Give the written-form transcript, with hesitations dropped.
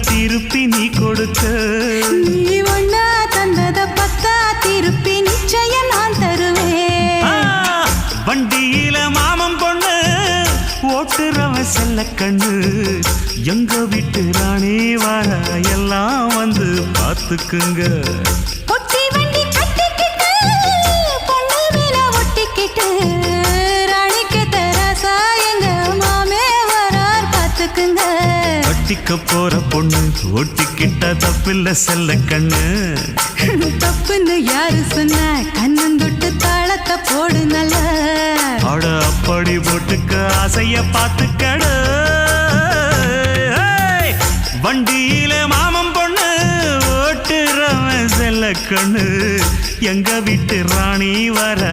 திருப்பி நீ கொடுக்க நீ ஒண்ணா தந்தத பத்தா திருப்பி நிச்சயம் நான் தருவேன் வண்டியில மாமன் பொண்ணு ஓட்டுறவன் செல்ல கண்ணு எங்க வீட்டு ராணி வர எல்லாம் வந்து பார்த்துக்குங்க பொட்டி வண்டி கட்டிக்கிட்டு பொண்ணு மேல ஒட்டிக்கிட்டு ராணிக்கு தராசா எங்க மாமே வரார் பார்த்துக்குங்க ஒட்டிக்க போற பொண்ணு ஒட்டிக்கிட்ட தப்பில்ல செல்ல கண்ணு தப்புன்னு யாரு சொன்ன கண்ணந்தொட்டு தாளத்தை போடு நல்ல அட அப்படி போட்டுக்க ஆசைய பார்த்துக்கட வண்டியில மாமன் பொண்ணு ஓட்டுறவன் செல்ல கண்ணு எங்க வீட்டு ராணி வர